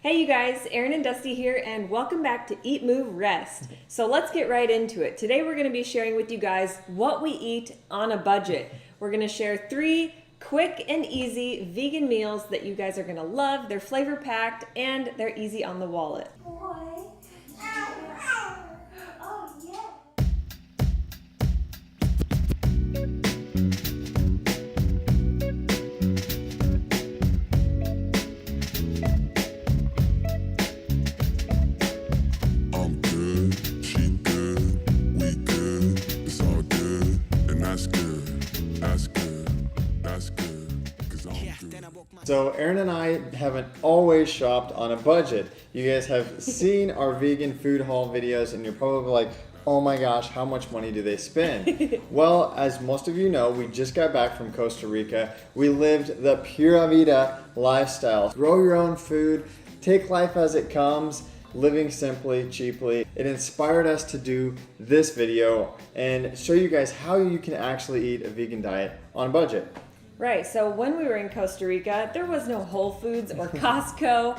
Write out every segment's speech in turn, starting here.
Hey you guys, Erin and Dusty here, and welcome back to Eat, Move, Rest. So let's get right into it. Today we're going to be sharing with you guys what we eat on a budget. We're going to share 3 quick and easy vegan meals that you guys are going to love. They're flavor packed and they're easy on the wallet. Oh, yeah. I'm good, she good, we good, it's all good, and that's good, that's good, that's good, 'cause I'm good. So Erin and I haven't always shopped on a budget. You guys have seen our vegan food haul videos and you're probably like, oh my gosh, how much money do they spend? Well, as most of you know, we just got back from Costa Rica. We lived the Pura Vida lifestyle. Grow your own food, take life as it comes, living simply, cheaply. It inspired us to do this video and show you guys how you can actually eat a vegan diet on a budget. Right, so when we were in Costa Rica, there was no Whole Foods or Costco.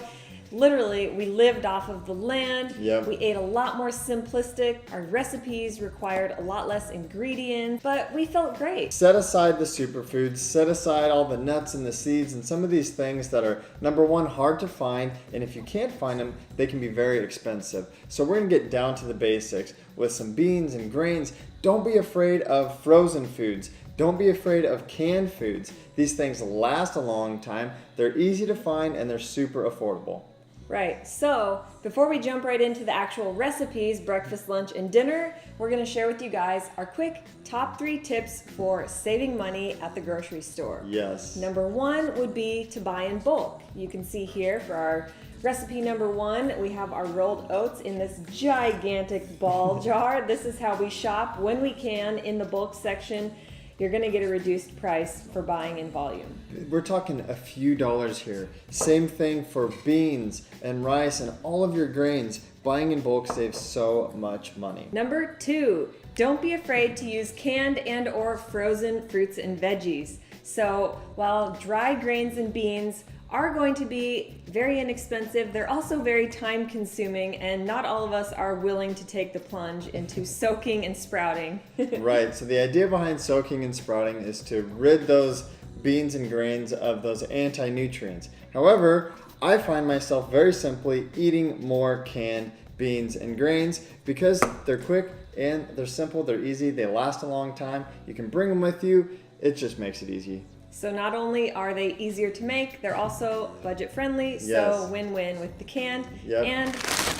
Literally, we lived off of the land. Yep. We ate a lot more simplistic. Our recipes required a lot less ingredients, but we felt great. Set aside the superfoods, set aside all the nuts and the seeds and some of these things that are, number one, hard to find, and if you can't find them, they can be very expensive. So we're gonna get down to the basics with some beans and grains. Don't be afraid of frozen foods. Don't be afraid of canned foods. These things last a long time, they're easy to find, and they're super affordable. Right, so before we jump right into the actual recipes, breakfast, lunch, and dinner, we're gonna share with you guys our quick top 3 tips for saving money at the grocery store. Yes. Number 1 would be to buy in bulk. You can see here for our recipe number 1, we have our rolled oats in this gigantic ball jar. This is how we shop when we can in the bulk section. You're gonna get a reduced price for buying in volume. We're talking a few dollars here. Same thing for beans and rice and all of your grains. Buying in bulk saves so much money. Number 2, don't be afraid to use canned and or frozen fruits and veggies. So while dry grains and beans are going to be very inexpensive, they're also very time consuming, and not all of us are willing to take the plunge into soaking and sprouting. Right, so the idea behind soaking and sprouting is to rid those beans and grains of those anti-nutrients. However, I find myself very simply eating more canned beans and grains because they're quick and they're simple, they're easy, they last a long time. You can bring them with you, it just makes it easy. So not only are they easier to make, they're also budget friendly, so Yes. win-win with the canned. Yep. And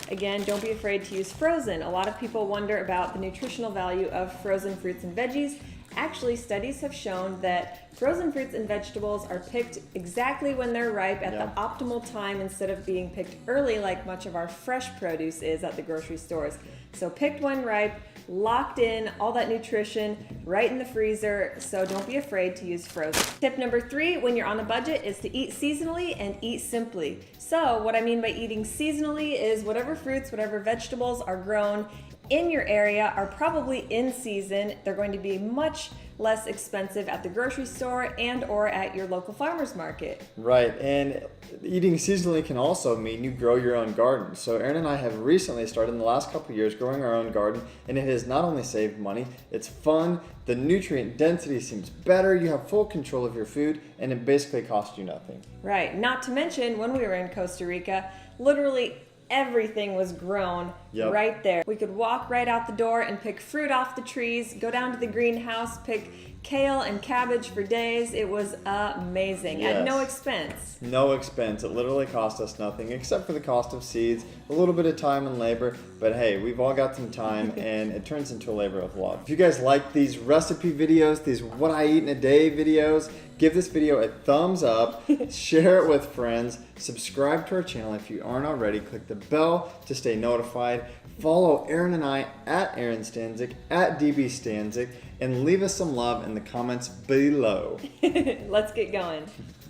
again, don't be afraid to use frozen. A lot of people wonder about the nutritional value of frozen fruits and veggies. Actually, studies have shown that frozen fruits and vegetables are picked exactly when they're ripe at Yeah. the optimal time instead of being picked early like much of our fresh produce is at the grocery stores. So picked when ripe, locked in, all that nutrition right in the freezer, so don't be afraid to use frozen. Tip number 3 when you're on a budget is to eat seasonally and eat simply. So what I mean by eating seasonally is whatever fruits, whatever vegetables are grown in your area are probably in season. They're going to be much less expensive at the grocery store and or at your local farmer's market. Right, and eating seasonally can also mean you grow your own garden. So Erin and I have recently started in the last couple of years growing our own garden, and it has not only saved money, it's fun, the nutrient density seems better, you have full control of your food, and it basically costs you nothing. Right, not to mention when we were in Costa Rica, literally everything was grown Yep. right there. We could walk right out the door and pick fruit off the trees, go down to the greenhouse, pick kale and cabbage for days. It was amazing at no Yes. expense. No expense, it literally cost us nothing except for the cost of seeds, a little bit of time and labor, but hey, we've all got some time and it turns into a labor of love. If you guys like these recipe videos, these what I eat in a day videos, give this video a thumbs up, share it with friends, subscribe to our channel if you aren't already, click the bell to stay notified, follow Erin and I at Erin Stanzik, at DB Stanzik, and leave us some love in the comments below. Let's get going.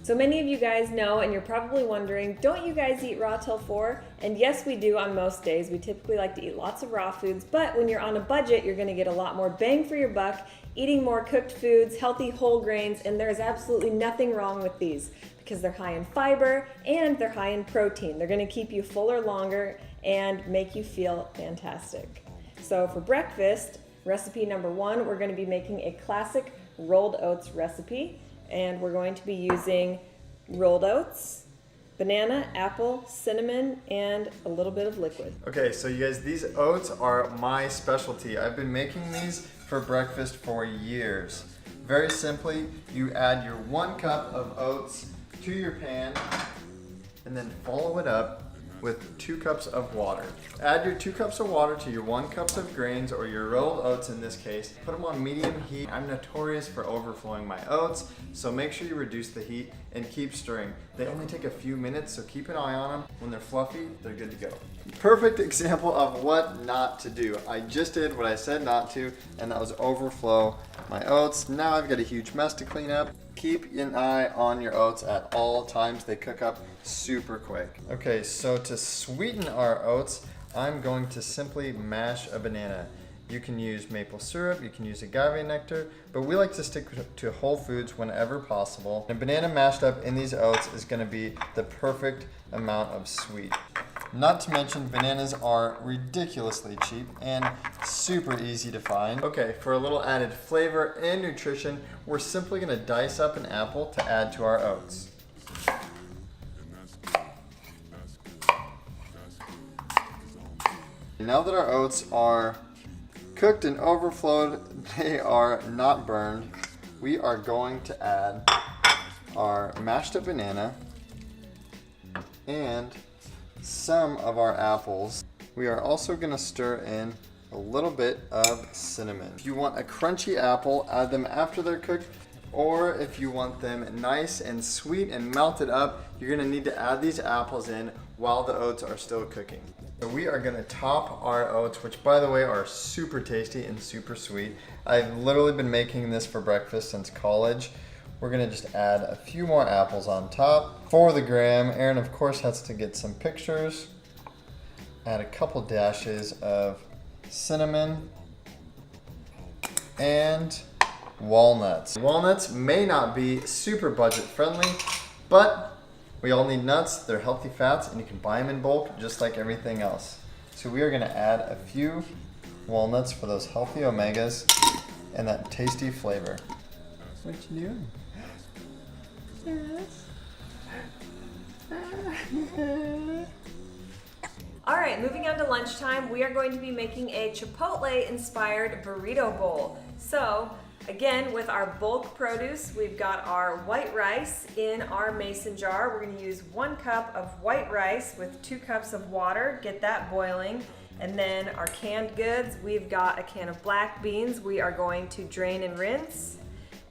So many of you guys know, and you're probably wondering, don't you guys eat raw till 4? And yes, we do on most days. We typically like to eat lots of raw foods, but when you're on a budget, you're gonna get a lot more bang for your buck, eating more cooked foods, healthy whole grains, and there's absolutely nothing wrong with these because they're high in fiber and they're high in protein. They're gonna keep you fuller longer and make you feel fantastic. So for breakfast, recipe number 1, we're gonna be making a classic rolled oats recipe. And we're going to be using rolled oats, banana, apple, cinnamon, and a little bit of liquid. Okay, so you guys, these oats are my specialty. I've been making these for breakfast for years. Very simply, you add your 1 cup of oats to your pan and then follow it up with 2 cups of water. Add your 2 cups of water to your 1 cup of grains, or your rolled oats in this case. Put them on medium heat. I'm notorious for overflowing my oats, so make sure you reduce the heat and keep stirring. They only take a few minutes, so keep an eye on them. When they're fluffy, they're good to go. Perfect example of what not to do. I just did what I said not to, and that was overflow my oats. Now I've got a huge mess to clean up. Keep an eye on your oats at all times. They cook up super quick. Okay, so to sweeten our oats, I'm going to simply mash a banana. You can use maple syrup, you can use agave nectar, but we like to stick to whole foods whenever possible. A banana mashed up in these oats is gonna be the perfect amount of sweet. Not to mention, bananas are ridiculously cheap and super easy to find. Okay, for a little added flavor and nutrition, we're simply gonna dice up an apple to add to our oats. Now that our oats are cooked and overflowed, they are not burned, we are going to add our mashed up banana and some of our apples. We are also going to stir in a little bit of cinnamon. If you want a crunchy apple, add them after they're cooked, or if you want them nice and sweet and melted up, you're going to need to add these apples in while the oats are still cooking. So we are going to top our oats, which by the way are super tasty and super sweet. I've literally been making this for breakfast since college. We're gonna just add a few more apples on top. For the gram, Aaron of course has to get some pictures. Add a couple dashes of cinnamon and walnuts. Walnuts may not be super budget friendly, but we all need nuts. They're healthy fats and you can buy them in bulk just like everything else. So we are gonna add a few walnuts for those healthy omegas and that tasty flavor. What you doing? All right, moving on to lunchtime, we are going to be making a Chipotle-inspired burrito bowl. So, again, with our bulk produce, we've got our white rice in our mason jar. We're gonna use 1 cup of white rice with 2 cups of water, get that boiling. And then our canned goods, we've got a can of black beans we are going to drain and rinse.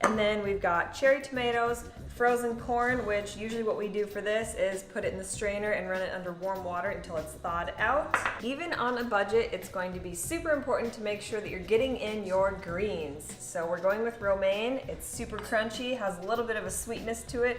And then we've got cherry tomatoes, frozen corn, which usually what we do for this is put it in the strainer and run it under warm water until it's thawed out. Even on a budget, it's going to be super important to make sure that you're getting in your greens. So we're going with romaine. It's super crunchy, has a little bit of a sweetness to it.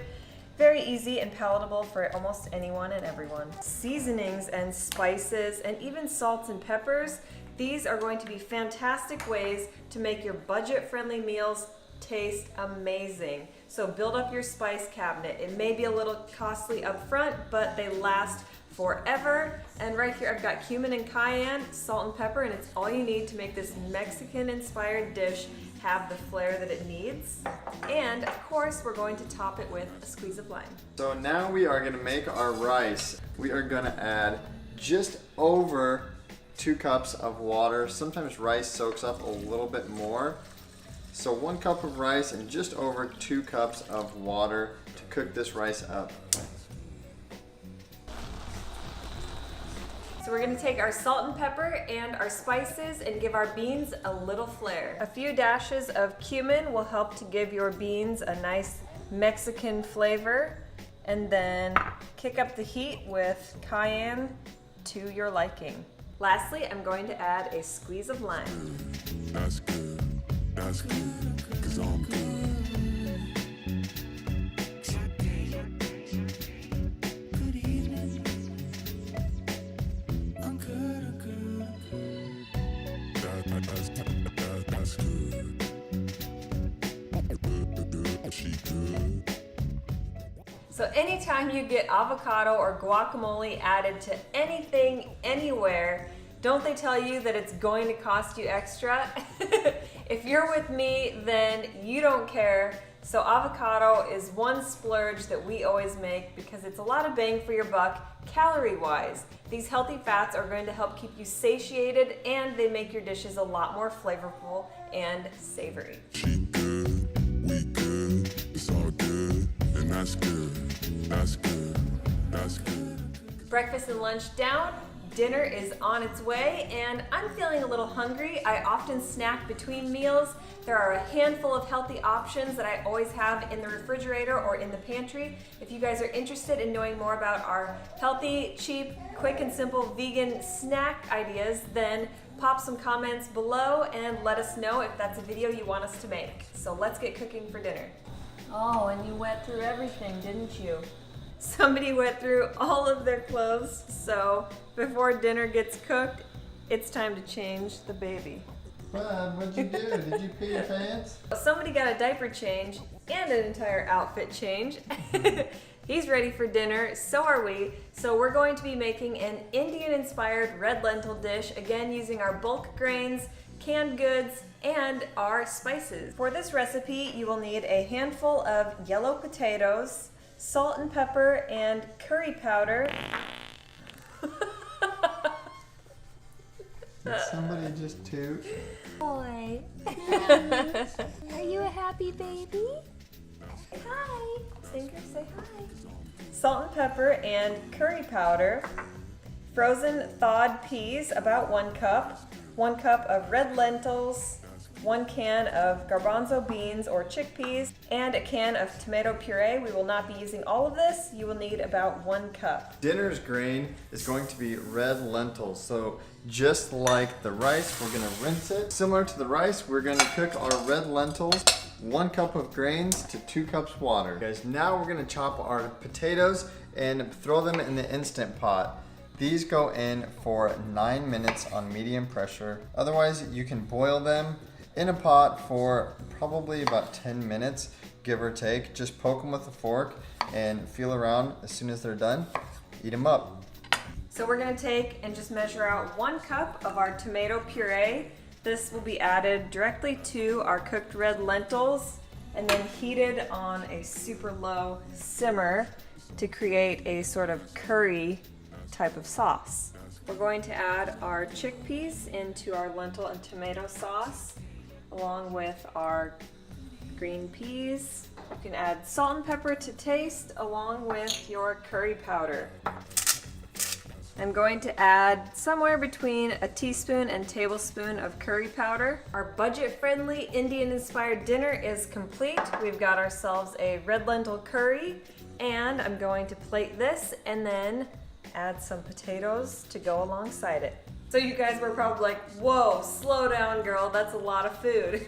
Very easy and palatable for almost anyone and everyone. Seasonings and spices and even salts and peppers, these are going to be fantastic ways to make your budget-friendly meals taste amazing. So build up your spice cabinet. It may be a little costly up front, but they last forever. And right here I've got cumin and cayenne, salt and pepper, and it's all you need to make this Mexican-inspired dish have the flair that it needs. And of course, we're going to top it with a squeeze of lime. So now we are gonna make our rice. We are gonna add just over 2 cups of water. Sometimes rice soaks up a little bit more. So 1 cup of rice and just over 2 cups of water to cook this rice up. So we're gonna take our salt and pepper and our spices and give our beans a little flair. A few dashes of cumin will help to give your beans a nice Mexican flavor. And then kick up the heat with cayenne to your liking. Lastly, I'm going to add a squeeze of lime. That's good, 'cause I'm good. So anytime you get avocado or guacamole added to anything, anywhere, don't they tell you that it's going to cost you extra? If you're with me, then you don't care. So avocado is one splurge that we always make because it's a lot of bang for your buck calorie-wise. These healthy fats are going to help keep you satiated and they make your dishes a lot more flavorful and savory. She good, we good, it's all good, and that's good, that's good, that's good. Breakfast and lunch down. Dinner is on its way and I'm feeling a little hungry. I often snack between meals. There are a handful of healthy options that I always have in the refrigerator or in the pantry. If you guys are interested in knowing more about our healthy, cheap, quick and simple vegan snack ideas, then pop some comments below and let us know if that's a video you want us to make. So let's get cooking for dinner. Oh, and you went through everything, didn't you? Somebody went through all of their clothes, so before dinner gets cooked, it's time to change the baby. Bud, what'd you do? Did you pee your pants? Somebody got a diaper change and an entire outfit change. He's ready for dinner, so are we. So we're going to be making an Indian-inspired red lentil dish, again using our bulk grains, canned goods, and our spices. For this recipe, you will need a handful of yellow potatoes, salt and pepper, and curry powder. Did somebody just toot? Boy. Are you a happy baby? Hi. Singer, say hi. Salt and pepper and curry powder. Frozen thawed peas, about 1 cup. 1 cup of red lentils. 1 can of garbanzo beans or chickpeas, and a can of tomato puree. We will not be using all of this. You will need about 1 cup. Dinner's grain is going to be red lentils. So just like the rice, we're gonna rinse it. Similar to the rice, we're gonna cook our red lentils, 1 cup of grains to 2 cups water. Guys, now we're gonna chop our potatoes and throw them in the Instant Pot. These go in for 9 minutes on medium pressure. Otherwise, you can boil them in a pot for probably about 10 minutes, give or take. Just poke them with a fork and feel around. As soon as they're done, eat them up. So we're gonna take and just measure out 1 cup of our tomato puree. This will be added directly to our cooked red lentils and then heated on a super low simmer to create a sort of curry type of sauce. We're going to add our chickpeas into our lentil and tomato sauce, along with our green peas. You can add salt and pepper to taste along with your curry powder. I'm going to add somewhere between a teaspoon and tablespoon of curry powder. Our budget-friendly Indian-inspired dinner is complete. We've got ourselves a red lentil curry, and I'm going to plate this and then add some potatoes to go alongside it. So you guys were probably like, whoa, slow down, girl, that's a lot of food.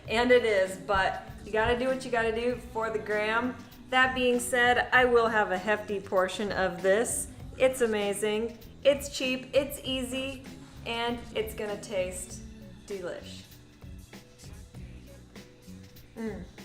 And it is, but you gotta do what you gotta do for the gram. That being said, I will have a hefty portion of this. It's amazing, it's cheap, it's easy, and it's gonna taste delish.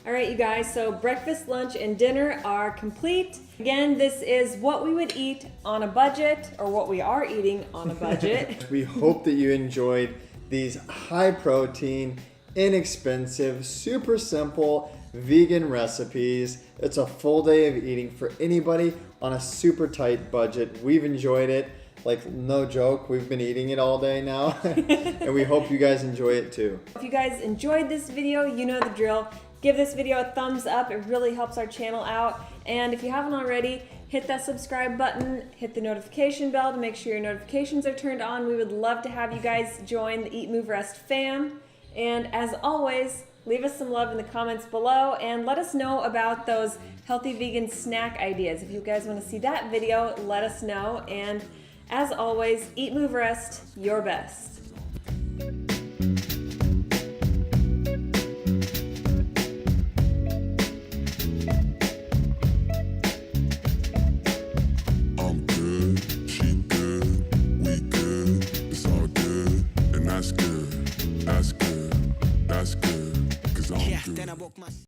All right, you guys, so breakfast, lunch, and dinner are complete. Again, this is what we would eat on a budget, or what we are eating on a budget. We hope that you enjoyed these high protein, inexpensive, super simple vegan recipes. It's a full day of eating for anybody on a super tight budget. We've enjoyed it. Like, no joke, we've been eating it all day now. And we hope you guys enjoy it too. If you guys enjoyed this video, you know the drill. Give this video a thumbs up, it really helps our channel out. And if you haven't already, hit that subscribe button, hit the notification bell to make sure your notifications are turned on. We would love to have you guys join the Eat, Move, Rest fam. And as always, leave us some love in the comments below and let us know about those healthy vegan snack ideas. If you guys want to see that video, let us know. And as always, eat, move, rest your best.